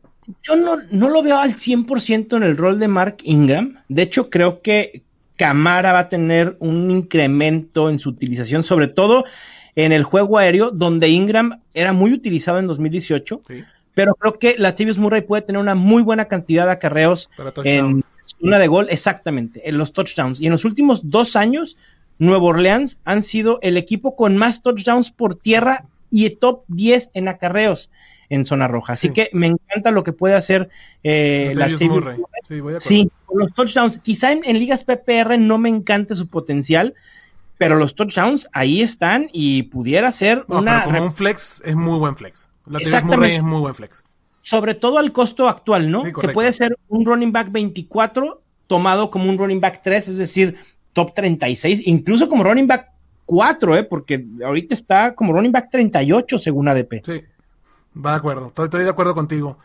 Yo no lo veo al 100% en el rol de Mark Ingram. De hecho, creo que Kamara va a tener un incremento en su utilización, sobre todo en el juego aéreo, donde Ingram era muy utilizado en 2018. Sí. Pero creo que Latavius Murray puede tener una muy buena cantidad de acarreos en una de gol, exactamente, en los touchdowns. Y en los últimos 2 años, Nueva Orleans han sido el equipo con más touchdowns por tierra y el top 10 en acarreos en zona roja. Así que me encanta lo que puede hacer Latavius Murray. Sí, con los touchdowns. Quizá en ligas PPR no me encante su potencial, pero los touchdowns ahí están y pudiera ser una... Pero como un flex, es muy buen flex. Latavius Murray es muy buen flex. Sobre todo al costo actual, ¿no? Sí, que puede ser un running back 24 tomado como un running back 3, es decir, top 36, incluso como running back 4, porque ahorita está como running back 38 según ADP. Sí, va de acuerdo, estoy de acuerdo contigo.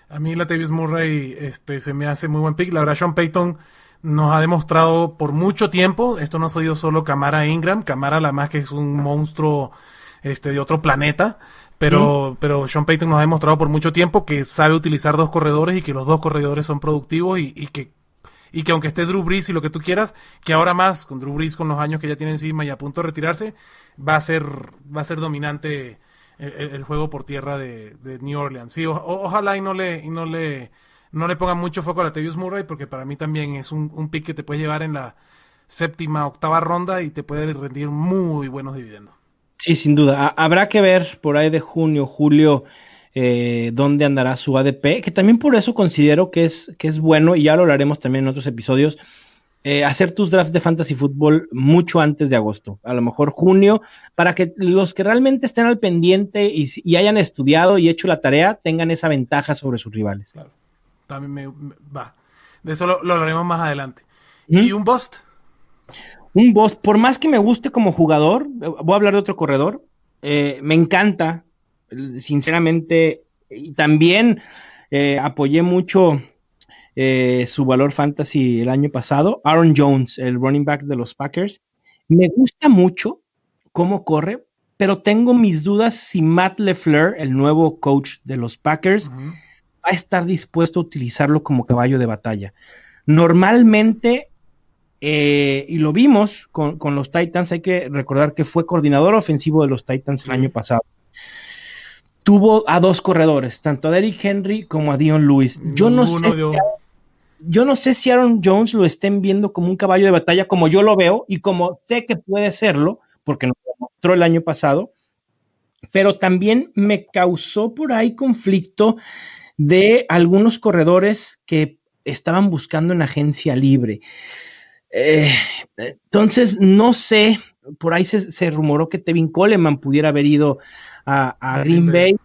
A mí Latavius Murray se me hace muy buen pick. La verdad, Sean Payton nos ha demostrado por mucho tiempo, esto no ha sido solo Kamara e Ingram, Kamara la más que es un monstruo de otro planeta. Pero Sean Payton nos ha demostrado por mucho tiempo que sabe utilizar 2 corredores y que los 2 corredores son productivos y que aunque esté Drew Brees y lo que tú quieras, que ahora más con Drew Brees con los años que ya tiene encima y a punto de retirarse, va a ser dominante el juego por tierra de New Orleans. Sí, ojalá y no le pongan mucho foco a Latavius Murray, porque para mí también es un pick que te puedes llevar en la 7ª, 8ª ronda y te puede rendir muy buenos dividendos. Sí, sin duda. Habrá que ver por ahí de junio, julio, dónde andará su ADP, que también por eso considero que es bueno, y ya lo hablaremos también en otros episodios, hacer tus drafts de fantasy fútbol mucho antes de agosto, a lo mejor junio, para que los que realmente estén al pendiente y hayan estudiado y hecho la tarea, tengan esa ventaja sobre sus rivales. Claro, también va. De eso lo hablaremos más adelante. ¿Y un bust? Un boss, por más que me guste como jugador, voy a hablar de otro corredor, me encanta, sinceramente, y también apoyé mucho su valor fantasy el año pasado, Aaron Jones, el running back de los Packers. Me gusta mucho cómo corre, pero tengo mis dudas si Matt LaFleur, el nuevo coach de los Packers, va a estar dispuesto a utilizarlo como caballo de batalla. Normalmente... y lo vimos con los Titans, hay que recordar que fue coordinador ofensivo de los Titans el año pasado. Tuvo a 2 corredores, tanto a Derrick Henry como a Dion Lewis. Yo no sé si Aaron Jones lo estén viendo como un caballo de batalla, como yo lo veo, y como sé que puede serlo, porque nos lo mostró el año pasado, pero también me causó por ahí conflicto de algunos corredores que estaban buscando en agencia libre. Entonces, no sé, por ahí se rumoró que Tevin Coleman pudiera haber ido a Green Bay.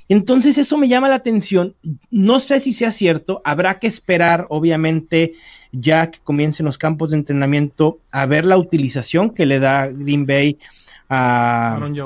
Entonces, eso me llama la atención. No sé si sea cierto, habrá que esperar, obviamente, ya que comiencen los campos de entrenamiento, a ver la utilización que le da Green Bay a Aaron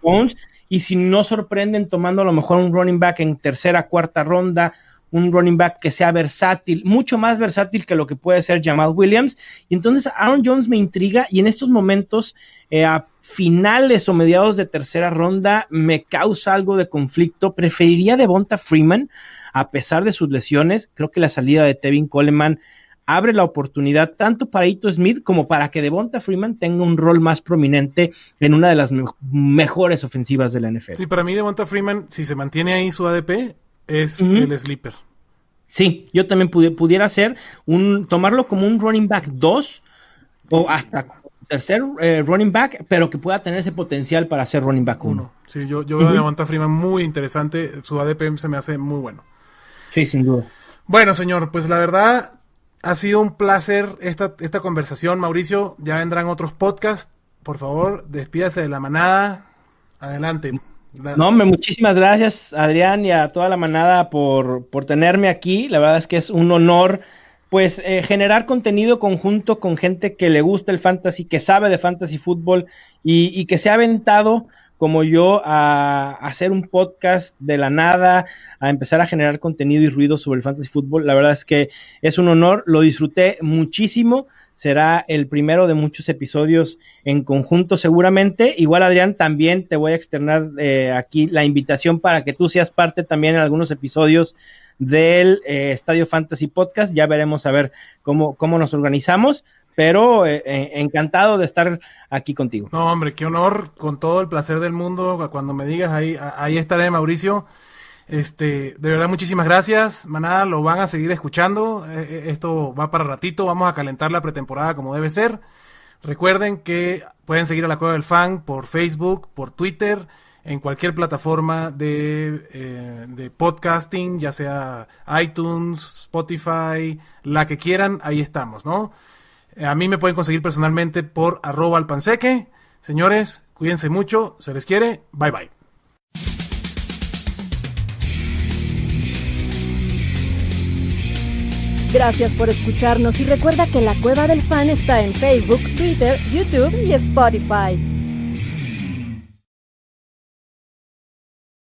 Jones. Y si no sorprenden tomando a lo mejor un running back en 3ª, 4ª ronda, un running back que sea versátil, mucho más versátil que lo que puede ser Jamal Williams. Y entonces Aaron Jones me intriga y en estos momentos, a finales o mediados de 3ª ronda, me causa algo de conflicto. Preferiría Devonta Freeman, a pesar de sus lesiones. Creo que la salida de Tevin Coleman abre la oportunidad tanto para Ito Smith como para que Devonta Freeman tenga un rol más prominente en una de las mejores ofensivas de la NFL. Sí, para mí Devonta Freeman, si se mantiene ahí su ADP, es el sleeper. Sí, yo también pudiera ser tomarlo como un running back 2 o hasta tercer running back, pero que pueda tener ese potencial para ser running back 1. Sí, yo veo a Devonta Freeman muy interesante, su ADP se me hace muy bueno. Sí, sin duda. Bueno, señor, pues la verdad ha sido un placer esta conversación, Mauricio. Ya vendrán otros podcasts. Por favor, despídase de la manada. Adelante. No, muchísimas gracias, Adrián, y a toda la manada por tenerme aquí. La verdad es que es un honor, pues, generar contenido conjunto con gente que le gusta el fantasy, que sabe de fantasy fútbol y que se ha aventado como yo a hacer un podcast de la nada, a empezar a generar contenido y ruido sobre el fantasy fútbol. La verdad es que es un honor, lo disfruté muchísimo. Será el primero de muchos episodios en conjunto seguramente. Igual, Adrián, también te voy a externar aquí la invitación para que tú seas parte también en algunos episodios del Estadio Fantasy Podcast. Ya veremos a ver cómo nos organizamos, pero encantado de estar aquí contigo. No, hombre, qué honor, con todo el placer del mundo. Cuando me digas, ahí estaré, Mauricio. De verdad, muchísimas gracias. Manada, lo van a seguir escuchando. Esto va para ratito. Vamos a calentar la pretemporada como debe ser. Recuerden que pueden seguir a la Cueva del Fan por Facebook, por Twitter, en cualquier plataforma de podcasting, ya sea iTunes, Spotify, la que quieran, ahí estamos, ¿no? A mí me pueden conseguir personalmente por @alpanseque. Señores, cuídense mucho, se les quiere, bye bye. Gracias por escucharnos y recuerda que La Cueva del Fan está en Facebook, Twitter, YouTube y Spotify.